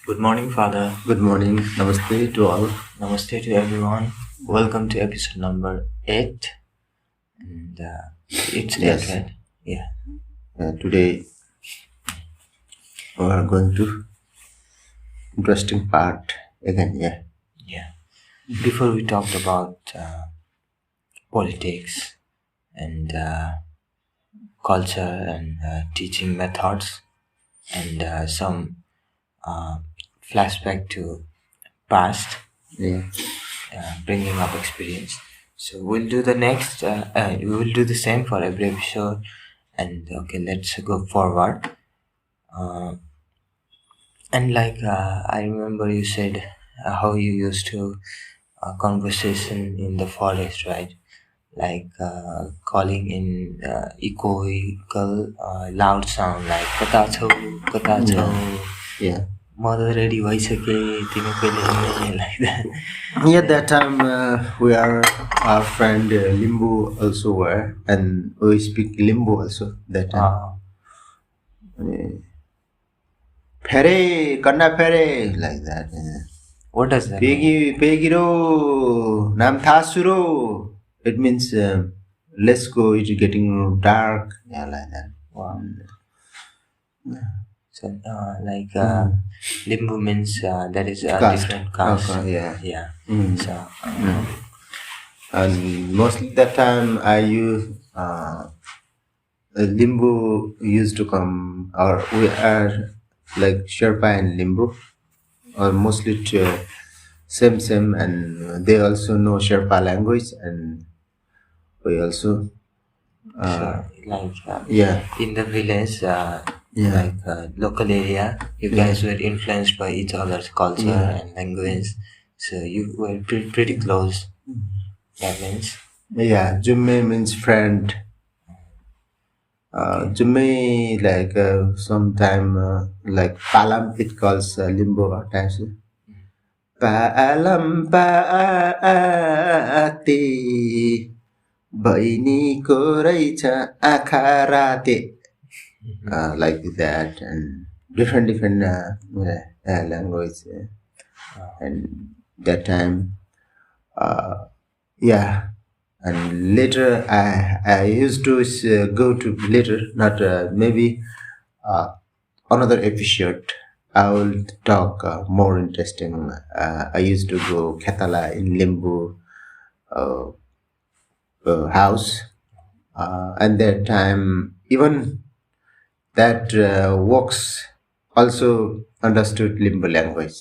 Good morning, Father. Good morning. Namaste to all. Namaste to everyone. Welcome to episode number 8. And it's 8, Yes. right? Yeah. Today we are going to interesting part again. Yeah. Yeah. Before we talked about politics and culture and teaching methods and some uh, flashback to past, Yeah. bringing up experience. So we'll do the next. We will do the same for every episode. And okay, let's go forward. Uh, and I remember you said how you used to conversation in the forest, right? Calling in echoical loud sound like kata chau, kata chau. Yeah. Mother ready vaisake timi kaile hiड्ने like that. Yeah. That time we are our friend Limbu also were, and we speak Limbu also that time. Pere, kanna pere, like that. What does that mean? Pegiro, nam thasuro. It means let's go. It's getting dark. Yeah, like that. Wow. So limbu means that is a Caste. different caste. Okay, yeah. Yeah. So And mostly that time I use Limbu used to come, or we are like Sherpa and Limbu, or mostly to same, and they also know Sherpa language, and we also so yeah. in the village, Yeah. local area, you guys were influenced by each other's culture and language. So you were pretty close. That means. Yeah, Jumme means friend. Jumme like sometime like Palam it calls Limbo at times. Palam paati bainiko reicha akharate. Like that, and different language. And that time, yeah. And later, I used to go to later, not maybe another episode. I will talk more interesting. I used to go Katala in Limbu house, and that time even that works also understood Limbu language.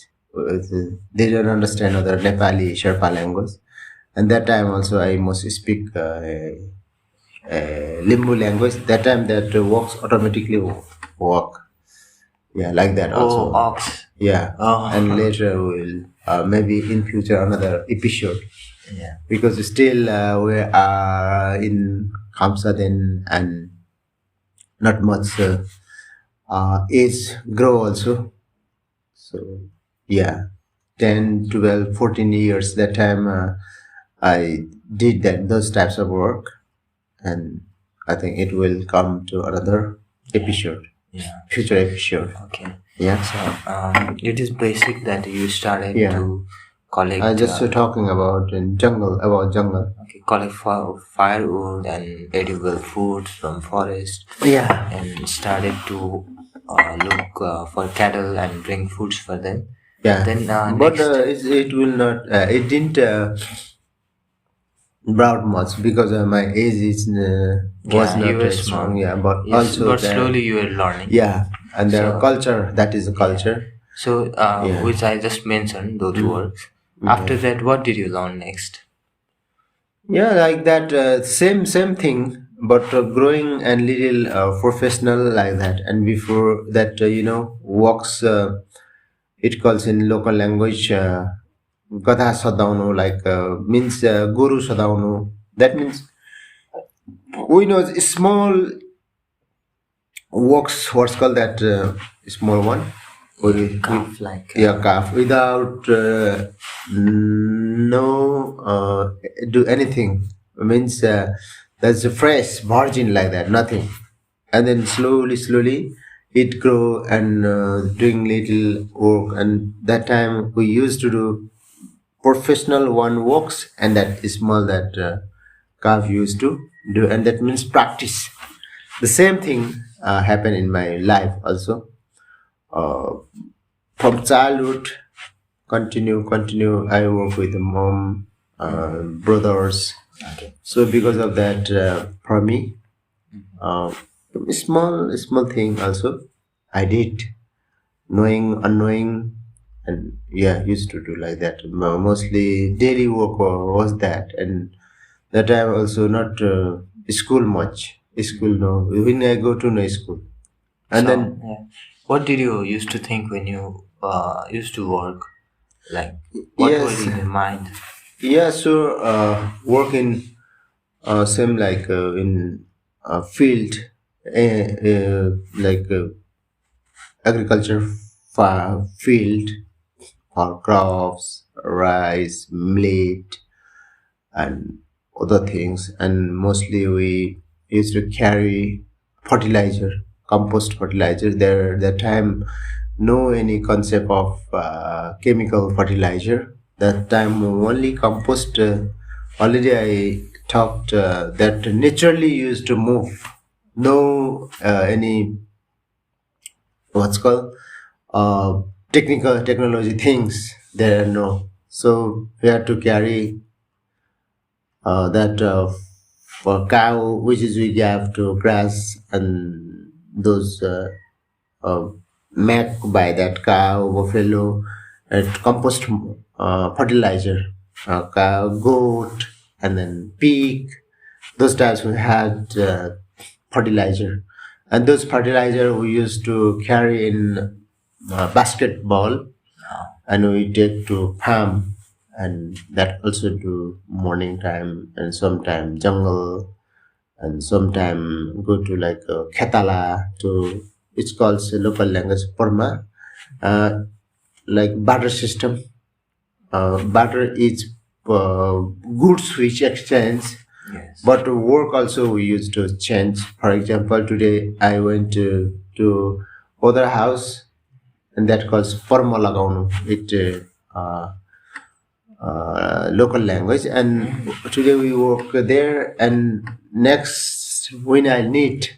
They don't understand other Nepali Sherpa language. And that time also I must speak Limbu language. That time that works automatically work. Yeah, like that also. Oh, ox. Yeah. Oh. And later we'll maybe in future another episode. Yeah. Because still we are in Kamsaden and not much age grow also. So yeah, 10, 12, 14 years that time I did those types of work, and I think it will come to another episode. Yeah. Future episode. Okay. Yeah. So it is basic that you started Yeah. to collect. I just talking about jungle. Okay, collect firewood and edible foods from forest. Yeah. And started to look for cattle and bring foods for them. Yeah. Then but next, it will not. It didn't brought much because my age is was you not were strong. small. Yeah, but Yes, also but the- slowly you were learning. Yeah, and the So- culture, that is the culture. So Yeah. which I just mentioned those words. After that, what did you learn next? Yeah, like that same thing, but growing and little professional like that. And before that, works. It calls in local language gada sadaunu, like means guru sadaunu. That means we know small works. What's called that small one? Calf like. Yeah, calf without no do anything. Means that's a fresh margin like that, nothing. And then slowly it grow and doing little work. And that time we used to do professional one works, and that is small that calf used to do, and that means practice. The same thing happened in my life also. uh, from childhood, continue I work with the mom, brothers. Okay. So because of that, for me, uh, small thing also I did, knowing unknowing, and yeah, used to do like that. Mostly daily work was that. And that time also not school much, school no, when I go to no school. And So, then yeah. What did you used to think when you used to work? Like, what was yes, in your mind? yeah, so work in same like in field, like agriculture field for crops, rice, millet, and other things. And mostly we used to carry fertilizer, compost fertilizer. There that time no any concept of chemical fertilizer. That time only compost. Already I talked that naturally used to move. No any what's called technical technology things there, no. So we had to carry that for cow, which is we have to grass, and those uh, milk by that cow, buffalo, compost fertilizer, cow, goat, and then pig. Those types we had fertilizer, and those fertilizer we used to carry in basketball, and we take to farm. And that also do morning time, and sometime jungle, and sometime go to like khetala to, it's called local language Burma, uh, like barter system. Barter is goods which exchange, Yes. but work also we used to change. For example, today I went to other house, and that calls forma lagaunu. It local language, and today we work there. And next when I need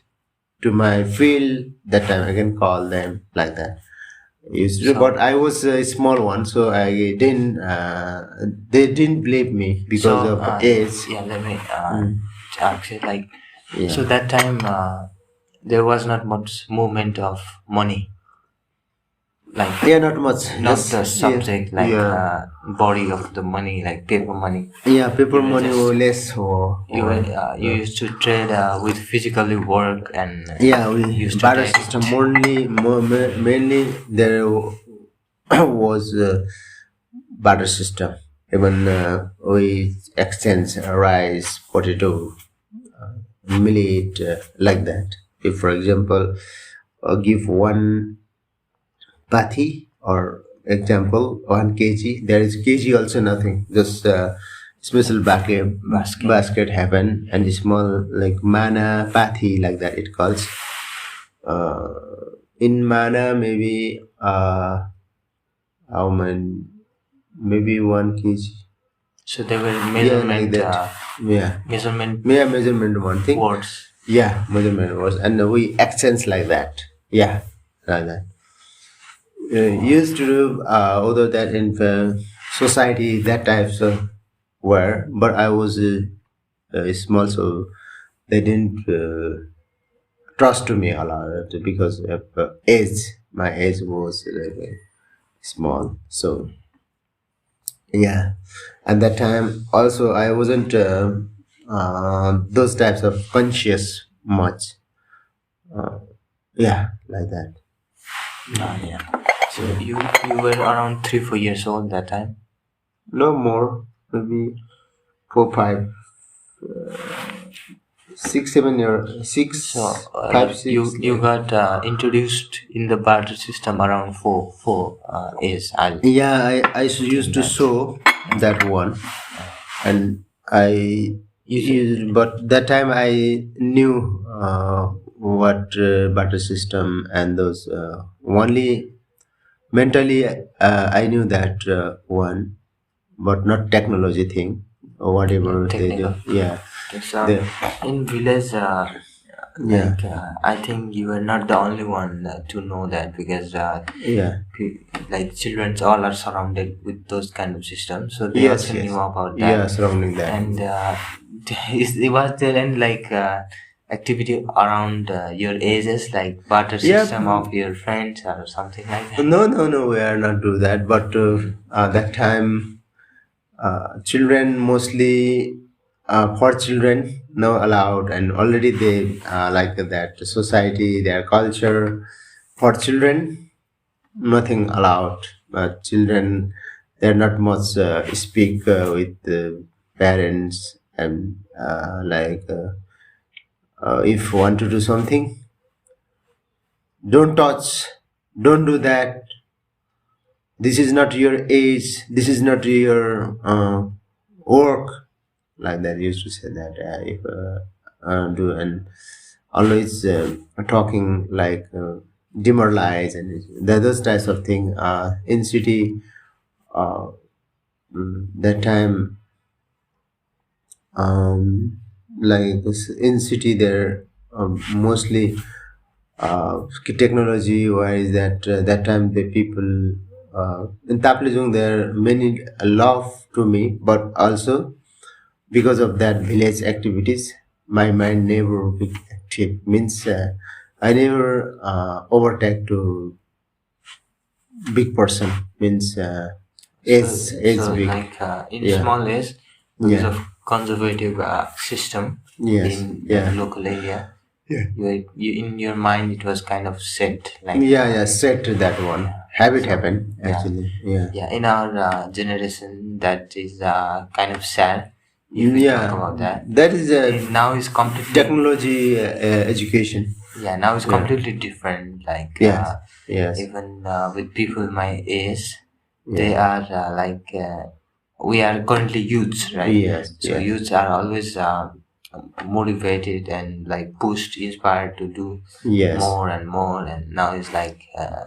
to my field, that time I can call them like that. Used to, So, but I was a small one, so I didn't. They didn't believe me because so of age. yeah, let me ask you, like, Yeah. so that time there was not much movement of money, like Yeah, not much. not Yes. the subject, Yeah. like Yeah. body of the money, like paper money. Yeah. Paper You were money just or less you were you used to trade with physically work, and yeah, we used to barter get system mainly there was barter system. Even we exchange rice, potato, millet, like that. If, for example, give one pathi, or example 1 kg, there is kg also nothing, just special basket happen, and small like mana pathi, like that it calls. uh, in mana maybe how many, maybe 1 kg. so there were Yeah, like measurement that. Yeah, measurement yeah, measurement one thing. words. Yeah, measurement was, and we exchange like that. Yeah, like that. Used to do other that in society, that types of were, but I was small, so they didn't trust to me a lot because of age. My age was small, so yeah. At that time also I wasn't those types of conscious much. Yeah, like that. Yeah. So you were around 3-4 years old that time. No more, maybe 4 5 6 7 year, six So 5 6. you got introduced in the barter system around four is I'll Yeah, I used to that. sew that one, and I You said- used, but that time I knew what barter system and those only mentally I knew that one, but not technology thing or Yeah, whatever they do. technical. Yeah, So the in village, yeah, I think you were not the only one to know that, because yeah, like children all are surrounded with those kind of systems, so they yes, also knew yes, about yeah, that. surrounding that. And it was there any like activity around your ages, like barter Yeah, system of your friends or something like that? no, no, no, we are not do that. But that time, children mostly for children no allowed, and already they like that society, their culture. For children, nothing allowed. Children, they're not much speak with parents, and if you want to do something, don't touch, don't do that. This is not your age. This is not your work. Like that, used to say that if do, and always talking like demoralize and those types of thing. In city, uh, that time, um, in city there mostly technology wise that that time the people in Taplejung there many love to me, but also because of that village activities my mind never be active, means I never overtake to big person, means So, age big. like in Yeah, small ways, because yeah, of conservative system yes, in that yeah, local area, yeah, you in your mind it was kind of set, like yeah, yeah, set to that one yeah. habit So happen yeah, actually. Yeah, yeah. In our generation, that is kind of sad if we talk yeah, about that. that is a Now is completely, technology education. yeah. Now it's Yeah, completely different. Like yes, yes, even with people my age, they yeah, are we are currently youths, right? yes, So yes, youths are always motivated and like pushed, inspired to do yes, more and more, and now it's like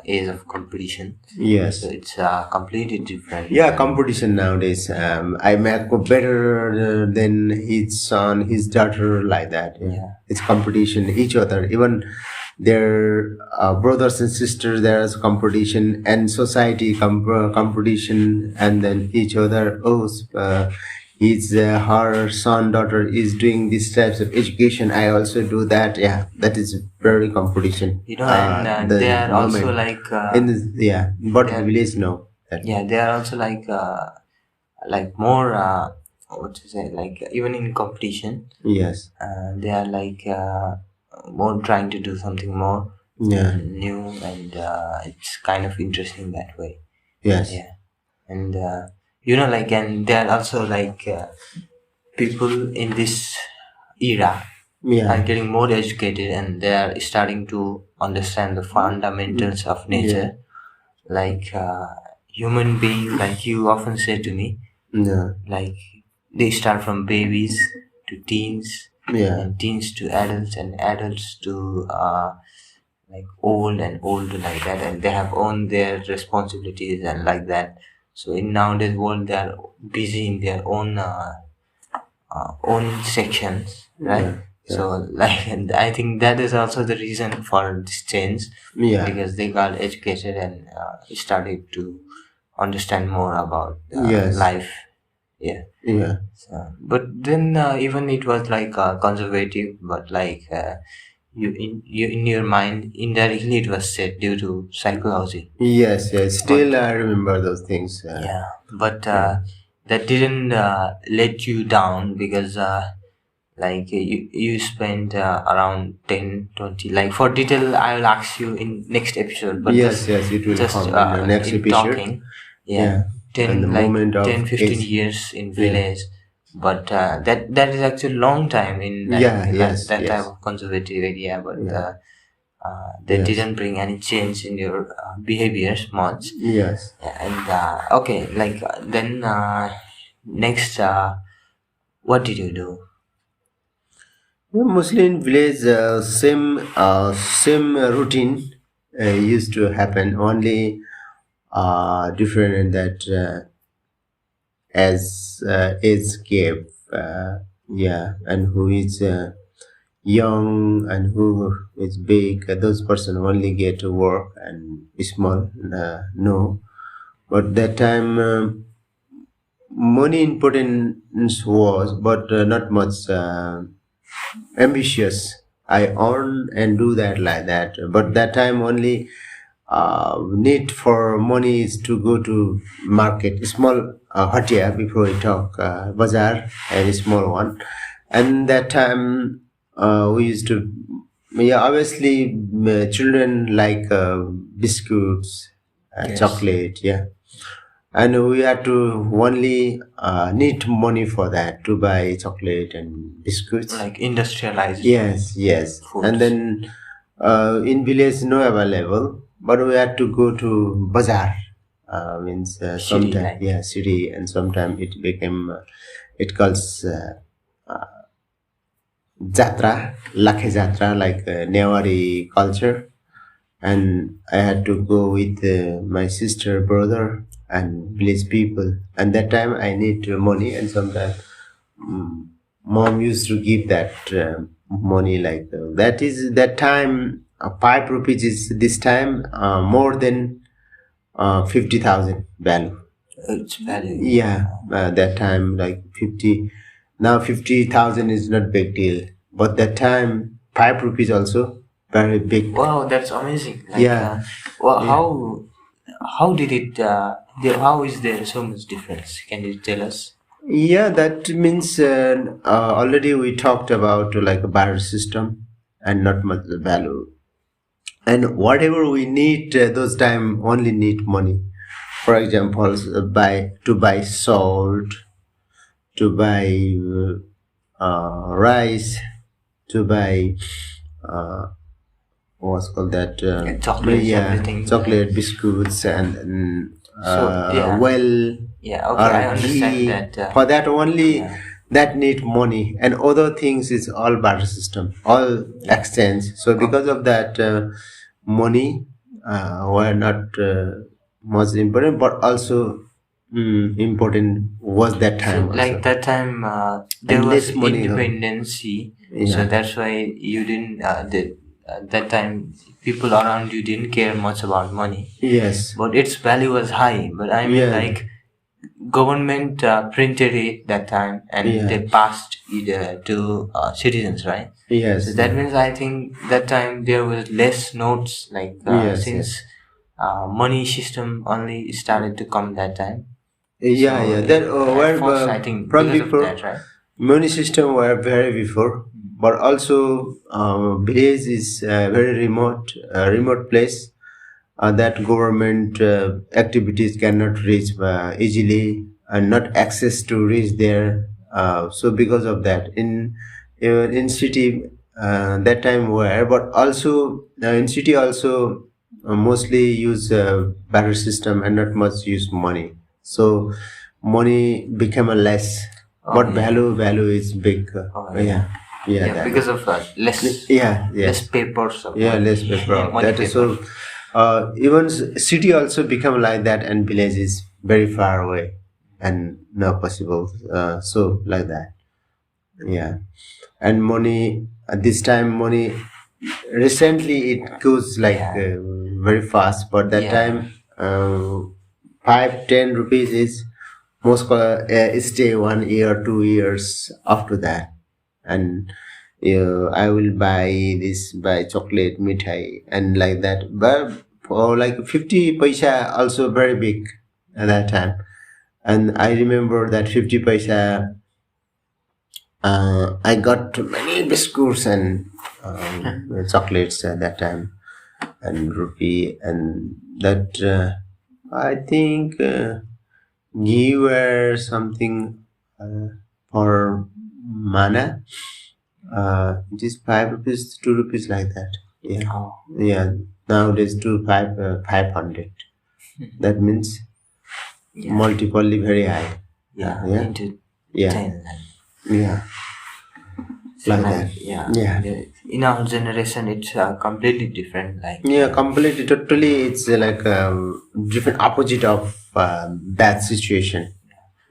age of competition. So yes. it's completely different. Yeah, And competition nowadays. yeah, I make better than his son, his daughter, like that. Yeah, yeah. it's competition each other. Even their brothers and sisters, there's competition, and society competition, and then each other. Oh, his her son daughter is doing these types of education. I also do that. Yeah, that is very competition. And they The are also moment like in this, yeah, but they are, village no. That. yeah, they are also like more what to say, like even in competition, Yes. they are like more trying to do something more Yeah. new, and it's kind of interesting that way. Yes. Yeah. And like, and they are also like people in this era are Yeah. getting more educated, and they are starting to understand the fundamentals of Yeah. nature, like human being, like you often say to me, Yeah. like they start from babies to teens, Yeah. and teens to adults, and adults to like old and old, like that, and they have owned their responsibilities and like that. So in nowadays world, they are busy in their own sections, right? Yeah. Yeah. So like, and I think that is also the reason for this change, Yeah. because they got educated and started to understand more about Yes. life. Yeah. Yeah. So, but then even it was like conservative, but like you in your mind indirectly it was set due to psychology. Yes. Yes. But Still, I remember those things. yeah, but Yeah. that didn't let you down, because like you spent around 10, 20. Like for detail I will ask you in next episode, but Yes. Yes. It will just come in the next in episode. talking, yeah, Yeah. And the 10 like moment 10, of 15 age. years in Yeah. village. But that is actually long time in Yeah. like Yes. that type Yes. of conservative area, but Yeah. they Yes. didn't bring any change in your behaviors much. Yes. And okay, like then next, what did you do? Mostly in village, same routine used to happen. Only different in that as age gap. Yeah, and who is young and who is big, those person only get to work and small. No, but that time money importance was, but not much. Ambitious. I earn and do that like that. But that time only need for money is to go to market, small hatia before we talk bazaar and a small one. And that time we used to, yeah, obviously children like biscuits, Yes. chocolate, yeah, and we had to only need money for that to buy chocolate and biscuits. Like industrialized Yes, yes. And foods. then in village no available, but we had to go to bazaar. Means City sometime, like. yeah, city, and sometime it became it calls jatra, lakhe jatra, like Newari culture. And I had to go with my sister, brother, and village people. And that time I need money, and sometimes mom used to give that money like that is that time 5 rupees is this time more than 50,000 value. It's value. Yeah, that time like 50. Now 50,000 is not big deal, but that time 5 rupees also very big. Wow, that's amazing. Like, Yeah, well, yeah. how did it? How is there so much difference? Can you tell us? Yeah, that means already we talked about like a barrel system and not much value. And whatever we need, those time only need money. For example, buy to buy salt, to buy rice, to buy what's called that Yeah, chocolates, yeah, everything. chocolate, biscuits, and So yeah, well, yeah. Okay, I or understand ghee. that. For that only, Yeah, that need money, and other things is all barter system, all yeah. exchange. So Oh, because of that, money were not much important, but also important was that so time like also, that time, there and was less money. independency. So Yeah. that's why you didn't. That time, people around you didn't care much about money, Yes. but its value was high. But I mean, Yeah. like government printed it that time and Yeah. they passed it to citizens, right? So Yes. that Yeah. means I think that time there was less notes, like Yes. Yes. since money system only started to come that time. Yeah, So yeah. That at were first I think from because of that, before. right? Money system were very before, but also village is a very remote place that government activities cannot reach easily, and not access to reach there. So because of that, in city that time were, but also in city also mostly use barter system and not much use money. So money became a less, Oh but yeah, value is big. oh Yeah, yeah, yeah, yeah. that. Because of Yeah, less yes. papers of Yeah, less money, paper. money That is papers. so. Even city also become like that, and village is very far away and not possible. So like that. Yeah, and money at this time, money recently it goes like Yeah, very fast, but that yeah. time 5-10 rupees is most stay 1 year 2 years after that. And I will buy this, buy chocolate mithai and like that, but for like 50 paisa also very big at that time. And I remember that 50 paisa I got many biscuits and chocolates at that time, and rupee, and that I think ghee were something for mana. It is 5 rupees, 2 rupees like that. Yeah, Oh, yeah. Nowadays, 500. That means yeah, multiply very high. yeah. Yeah, Into yeah, 10. yeah. So like like that. yeah, Yeah. in our generation it's completely different. Like Yeah, completely, totally. It's like different opposite of that situation.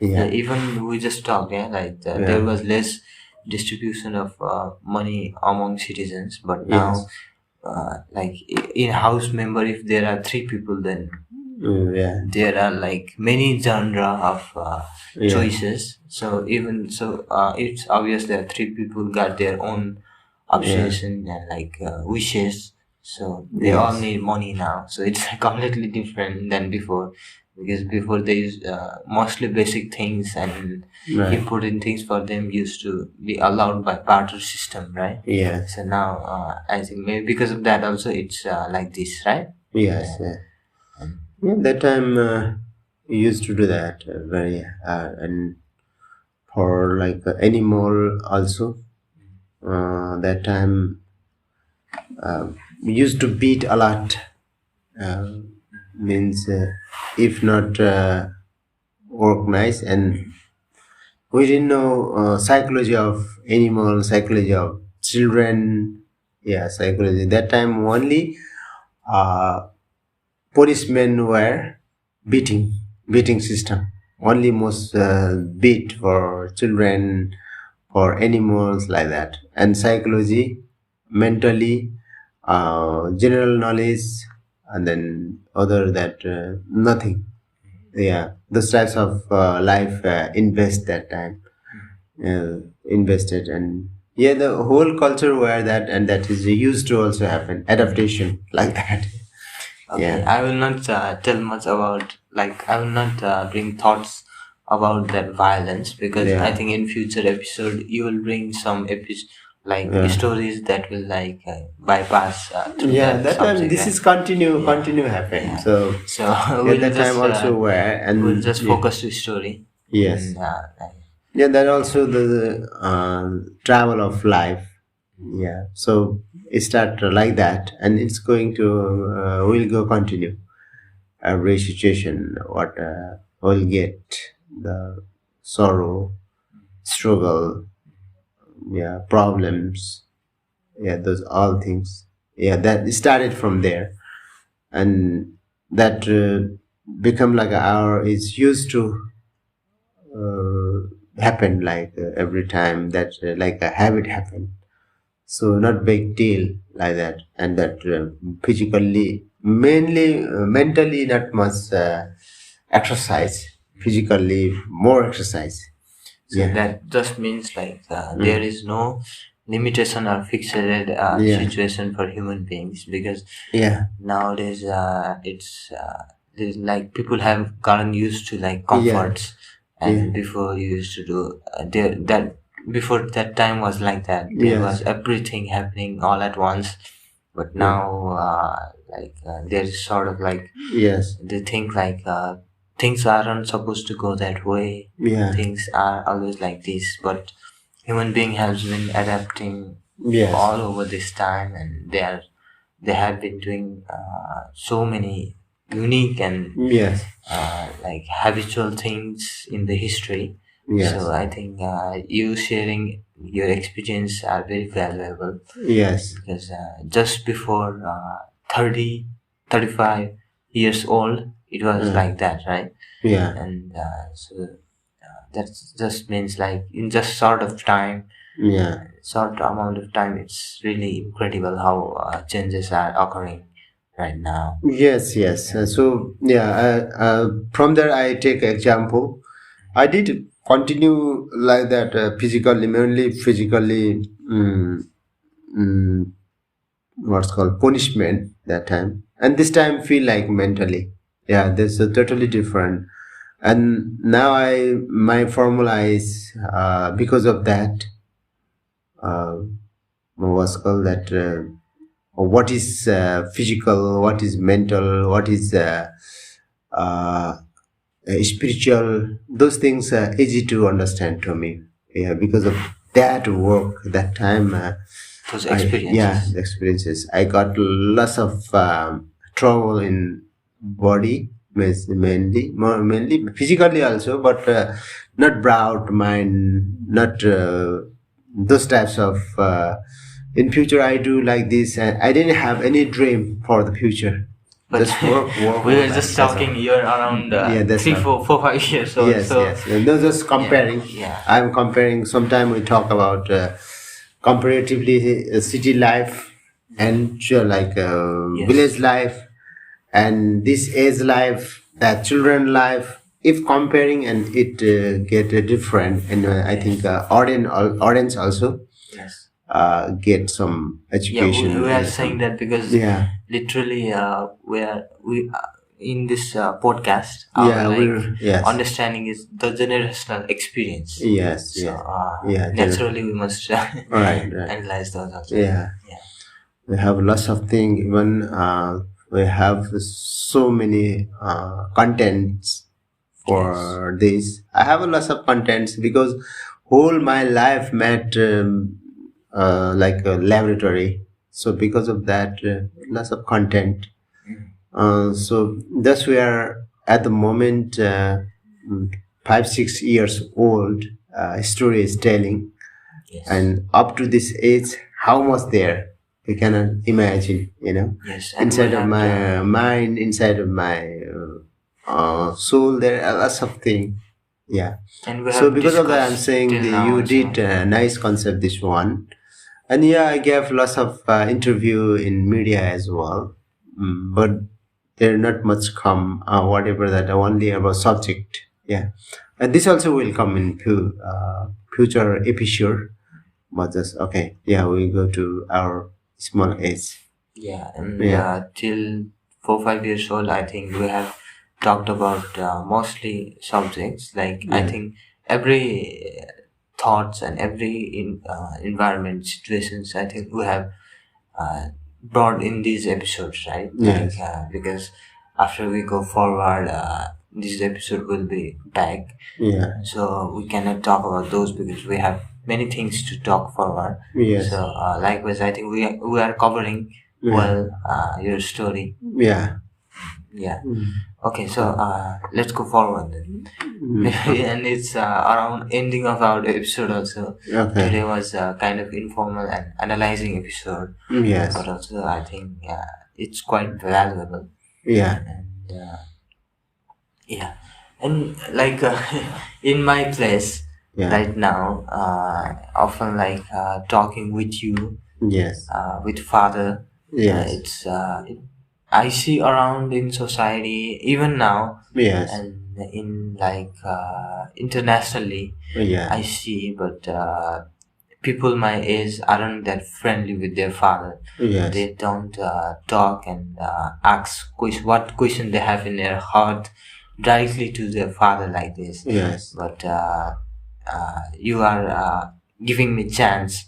yeah, Yeah, even we just talked, yeah, like there yeah, was less distribution of money among citizens, but now yes, like in house member, if there are three people, then yeah, there are like many genre of yeah, choices. So even so, it's obvious that three people got their own yeah, obsession and like wishes. So they all yes, need money now. So it's completely different than before, because before they use mostly basic things and right, important things for them used to be allowed by barter system, right? yes, So now I think maybe because of that also it's like this, right? yes, Yeah. yeah. Yeah, that time we used to do that very and for like animal also. That time we used to beat a lot. Uh, Means if not organized, and we didn't know psychology of animals, psychology of children. Yeah, psychology. That time only uh, policemen were beating beating system. Only most beat for children, for animals like that, and psychology, mentally, general knowledge, and then other that nothing. Yeah, those types of life invest that time invested, and yeah, the whole culture where that, and that is used to also happen adaptation like that. Okay, Yeah, I will not tell much about, like I will not bring thoughts about that violence, because I yeah, think in future episode you will bring some like yeah, stories that will like bypass through yeah, that that time subject, this right? is continue Yeah, happen, yeah. so So yeah, we'll that time just also where, we'll and just yeah, focus to story yes, and like, yeah, that also the travel of life. Yeah, so it start like that, and it's going to will go continue every situation what will get the sorrow, struggle, yeah, problems, yeah, those all things, yeah, that started from there, and that become like our is used to happen like every time that like a habit happen, so not big deal like that, and that physically mainly mentally not much exercise, physically more exercise. so Yeah, that just means like there mm. is no limitation or fixed Yeah, situation for human beings, because yeah, nowadays it's there's like people have gotten used to like yeah, comforts, yeah, and before you used to do there that before that time was like that, there was yes, everything happening all at once. But yeah, now like there's sort of like yes, they think like things aren't supposed to go that way, yeah, things are always like this, but human being has been adapting yes, all over this time, and they have been doing so many unique and yes, like habitual things in the history. So yes, I think you sharing your experience are very valuable, yes, because just before 30 35 years old it was uh, like that, right? yeah, And so that just means like in just sort of time, yeah, short amount of time, it's really incredible how changes are occurring right now. yes, yes. So yeah, from there I take example. I did continue like that physically, mainly physically. Mm, what's called punishment that time, and this time feel like mentally. Yeah, this is totally different. And now I my formula is because of that. Uh, what's called that? What is physical? What is mental? What is uh, spiritual? Those things are easy to understand to me. Yeah, because of that work, that time. Those Yeah, experiences. the experiences. I got lots of trouble in body, mainly physically also, but not broad mind, not those types of in future I do like this, and I didn't have any dream for the future. But Just work we were life, just that's all. talking. You're around Yeah, that's three, all. four, 5 years old. Yes, So yes. No, just comparing. yeah. I'm comparing. Sometime we talk about comparatively city life and like Yes. village life and this age life, that children life. If comparing and it get different, and I think audience also Yes. get some Yeah, education. we are saying that because Yeah, literally we in this podcast yeah, our we're yes, understanding is the generational experience. yes, So yes, yeah, naturally we must right, right. analyze those also. Yeah, Yeah. we have lots of things. Even we have so many contents for this. I have a lot of contents because whole my life met like a laboratory. So because of that, lots of content. So thus we are at the moment mm, 5 6 years old. Story is telling, Yes. and up to this age, how much there we cannot imagine. Yes. And we Inside of have my mind, inside of my soul, there are lots of things. Yeah. and we So have because of that, I'm discussed saying till that now you also. did a nice concept this one, and yeah, I gave lots of interview in media as well, but there not much come whatever that only about subject. Yeah, and this also will come in future episode. But just okay, yeah, we go to our small age. Yeah, and Yeah, till 4 5 years old, I think we have talked about mostly subjects. Like I yeah, think every thoughts and every environment situations. I think we have brought in these episodes, right? yes, Like because after we go forward, this episode will be back, yeah, so we cannot talk about those because we have many things to talk forward. yes, So likewise, I think we are covering yeah, well your story. yeah. Yeah. Mm. Okay, so let's go forward then. And it's around ending of our episode also. Okay. Today was kind of informal and analyzing episode, Yes. but also I think it's quite valuable. Yeah. And yeah, and like in my place Yeah. right now, often like talking with you, Yes. with father. Yes. I see around in society even now, Yes. and in like internationally, Yeah. I see, but people my age aren't that friendly with their father. Yes. They don't talk and ask what question they have in their heart directly to their father like this. Yes. But you are giving me chance.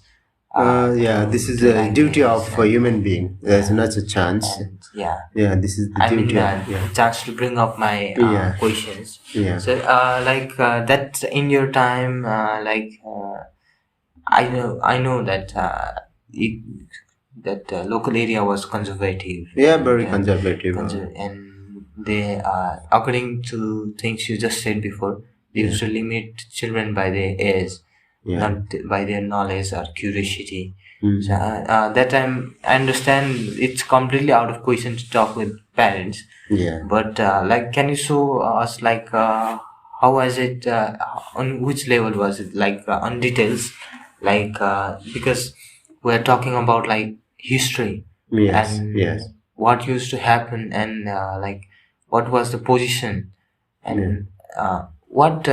Yeah, to- this is to a like duty this, of a human being. There's not a chance. and yeah. Yeah, this is the I duty mean, of yeah. chance to bring up my Yeah. questions. Yeah. So, like that in your time, I know that that local area was conservative. Yeah, and, very conservative. and they according to things you just said before, they used to limit children by their age, Yeah. not by their knowledge or curiosity. Mm. So, that time I understand it's completely out of question to talk with parents. Yeah. But like, can you show us like how was it? On which level was it? Like on details, like because we're talking about like history Yes. and Yes. what used to happen, and like what was the position, and what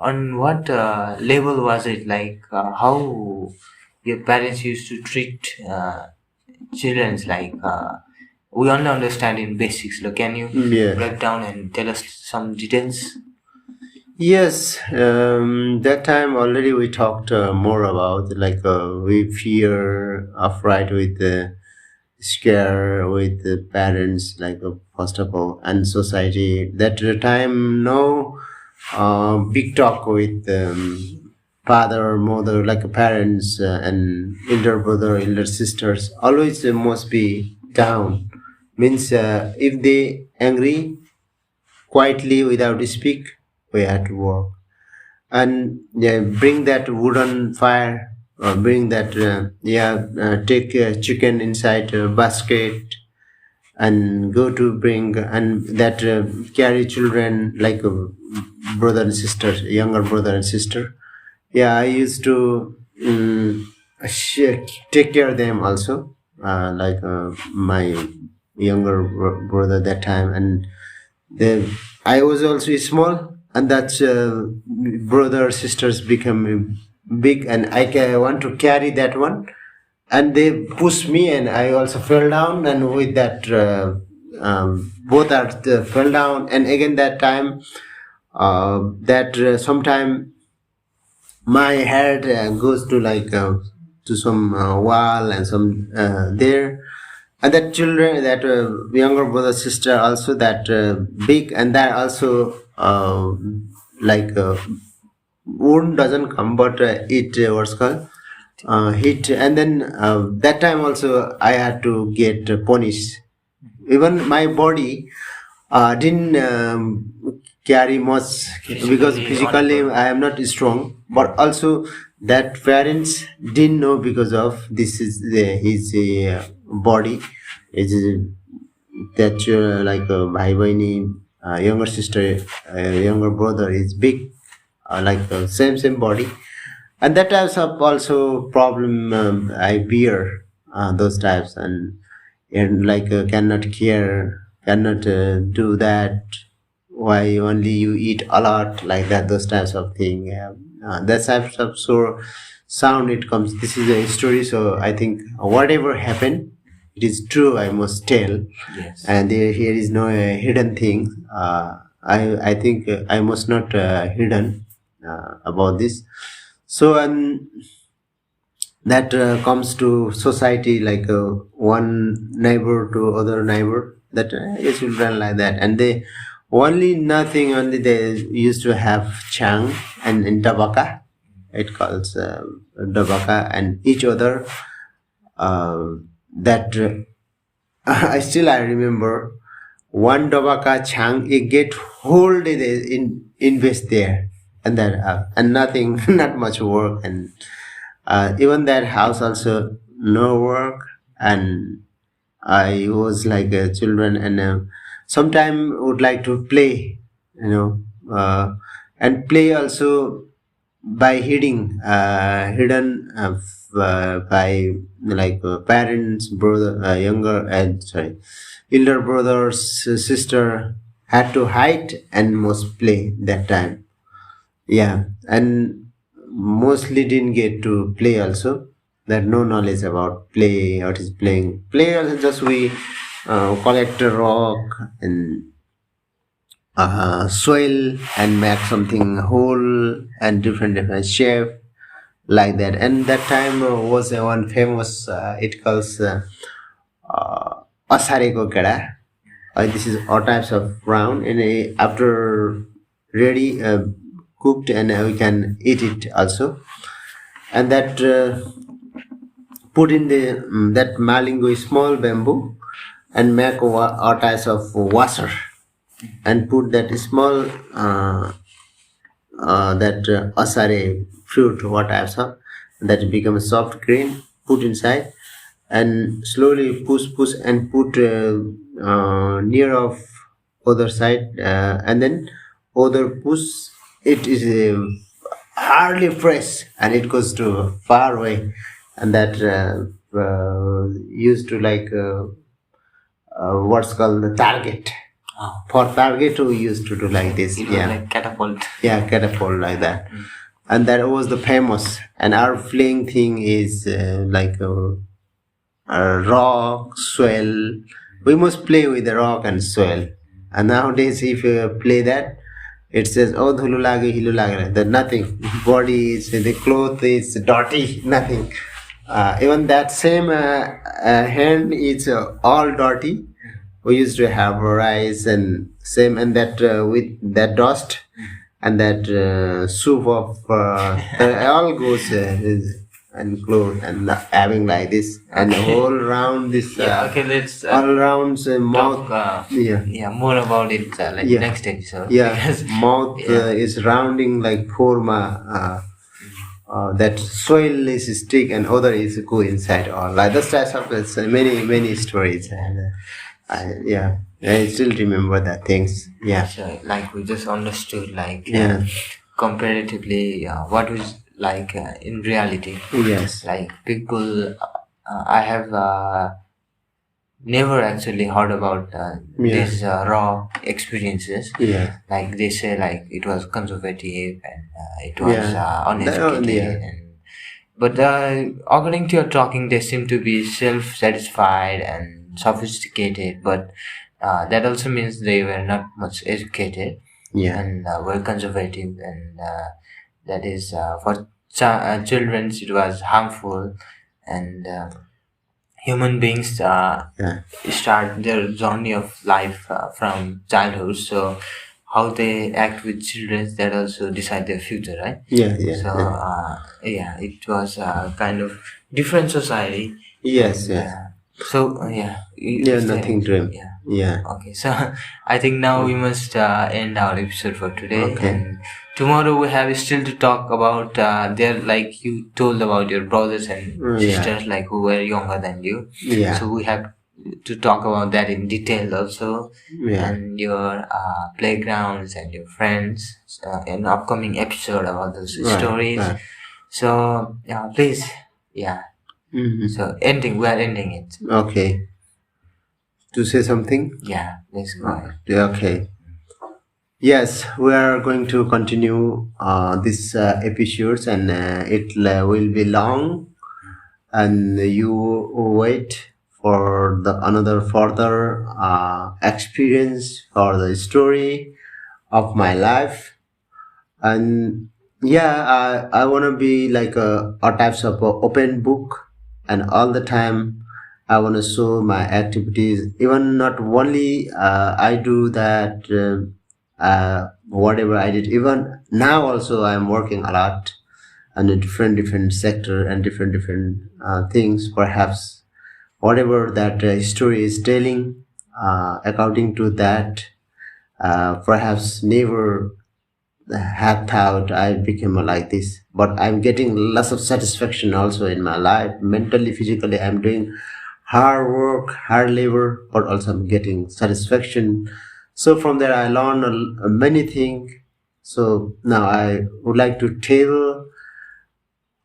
on what level was it? Like how your parents used to treat children's like. We only understand in basics. So can you Yeah. break down and tell us some details? Yes, that time already we talked more about like we fear afraid with the scare with the parents like first of all and society that time no big talk with father mother like parents and elder brother elder sisters always must be down means if they angry quietly without speak we had to work and yeah, bring that wooden fire, bring that take chicken inside a basket, and go to bring and that carry children like a brother and sister, younger brother and sister. Yeah, I used to take care of them also, like my younger brother that time. And then I was also small, and that's brother sisters become big, and want to carry that one, and they pushed me, and I also fell down, and with that both are fell down, and again that time that sometime my head goes to like to some wall and some there, and that children that younger brother sister also that big, and that also like wound doesn't come, but it what's called hit, and then that time also I had to get punished. Even my body didn't carry much because physically I am not strong, but also that parents didn't know because of this is his body is that like bhai bahini, younger sister, younger brother is big, like same body, and that types of also problem I bear those types, and like cannot care, cannot do that, why only you eat a lot like that, those types of thing. That types of so sound it comes, this is a story, so I think whatever happened it is true, I must tell. Yes. And here is no hidden thing. I think I must not hidden about this. So and that comes to society, like one neighbor to other neighbor, that it will run like that, and they only nothing, only they used to have chang and dabaka, it calls dabaka, and each other that I remember one dabaka chang, it get whole day in invest there, and that and nothing not much work, and even that house also no work, and I was like children, and sometime would like to play, you know, and play also by hidden by like parents, brother, younger, sorry, elder brothers, sister had to hide and must play that time. Yeah, and mostly didn't get to play also. That no knowledge about play, what is playing. Play also just we collect a rock and soil and make something whole and different shape like that. And that time was one famous. It calls asareko kada. This is all types of round, and after ready cooked, and we can eat it also. And that put in the that malingo small bamboo, and make all types of washer, and put that small that asare fruit, what types of that becomes soft green, put inside, and slowly push and put near of other side, and then other push, it is hardly fresh, and it goes to far away, and that used to like what's called the target. For target we used to do like this. It was like catapult. Yeah, catapult like that. And that was the famous, and our playing thing is like a rock swell. We must play with the rock and swell. And nowadays if you play that, it says oh dhulu lage hilu lage, that nothing, body is, the cloth is dirty, nothing. Even that same hand is all dirty. We used to have rice and same, and that with that dust and that soup of all goes and clothes and having like this and Okay. all round this Yeah. Okay. Let's all around talk. mouth. Yeah. Yeah. More about it like Yeah. next episode. Yeah, Because mouth yeah. is rounding like forma. That soil is stick and other is go inside or like this types of it's many stories and I still remember that things. Yeah. So like we just understood like Yeah. comparatively what was like in reality. Yes. Like people, I have never actually heard about Yeah. these raw experiences. Yeah. Like they say, like it was conservative and it was Yeah. uneducated, Yeah. but according to your talking, they seem to be self-satisfied and sophisticated. But that also means they were not much educated Yeah. and were conservative, and that is for children it was harmful, and human beings Yeah. start their journey of life from childhood. So how they act with children, that also decide their future, right? Yeah. Yeah. So Yeah. yeah, it was kind of different society. Yes. And, Yes. so yeah, Yeah. Nothing dream. yeah. Yeah. Okay, so I think now we must end our episode for today, Okay. and tomorrow we have still to talk about their, like you told about your brothers and Yeah. sisters like who were younger than you. Yeah. So we have to talk about that in detail also, Yeah. and your playgrounds and your friends in upcoming episode about those Right. stories. Right. So please, yeah. Mhm. So ending, we are ending it. Okay. To say something? Yeah, let's go ahead. Yeah, okay. Yes, we are going to continue this episodes and it will be long and you wait for the another further experience for the story of my life. And yeah, I want to be like a types of a open book and all the time I want to show my activities even not only I do that whatever I did even now also I'm working a lot on a different sector and different things perhaps whatever that story is telling according to that perhaps never had thought I became like this. But I'm getting lots of satisfaction also in my life, mentally, physically. I'm doing hard work, hard labor, but also I'm getting satisfaction. So from there, I learned many things. So now I would like to tell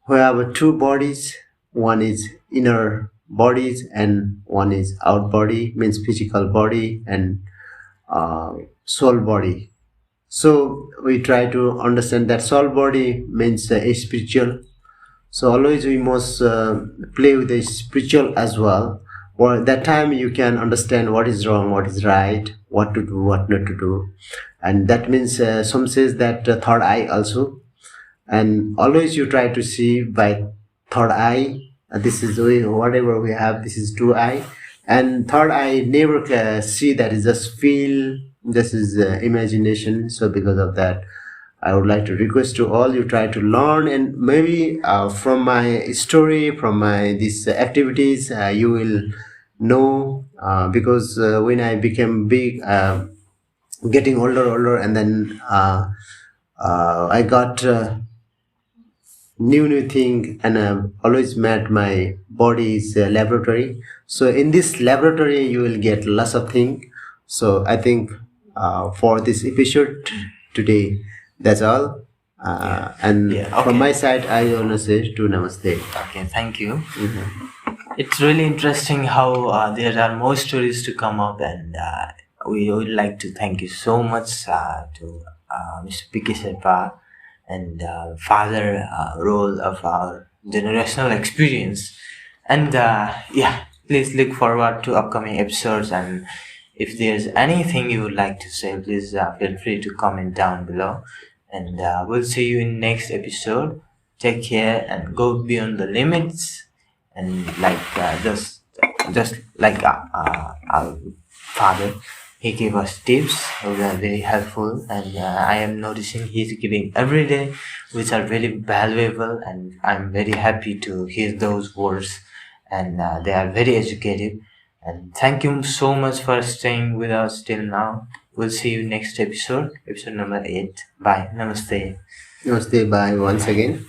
we have two bodies. One is inner bodies and one is out body, means physical body and soul body. So we try to understand that soul body means spiritual. So always we must play with the spiritual as well. Or that time you can understand what is wrong, what is right, what to do, what not to do, and that means some says that third eye also. And always you try to see by third eye. This is whatever we have. This is two eye, and third eye never see that. Is just feel. This is imagination. So because of that, I would like to request to all you try to learn and maybe from my story, from my these activities, you will know because when I became big, getting older, and then I got. New thing and always met my body's laboratory. So in this laboratory you will get lots of things. So I think for this episode today that's all and Yeah, from okay. my side I want to say to namaste. Okay, thank you. It's really interesting how there are more stories to come up, and we would like to thank you so much to Mr. P.K. Sherpa and father role of our generational experience. And yeah, please look forward to upcoming episodes. And if there's anything you would like to say, please feel free to comment down below. And we'll see you in next episode. Take care and go beyond the limits. And like just like our father. he gave us tips which are very helpful, and I am noticing he's giving every day, which are very valuable, and I'm very happy to hear those words, and they are very educative. And thank you so much for staying with us till now. We'll see you next episode number 8. Bye. Namaste. Namaste, bye once again.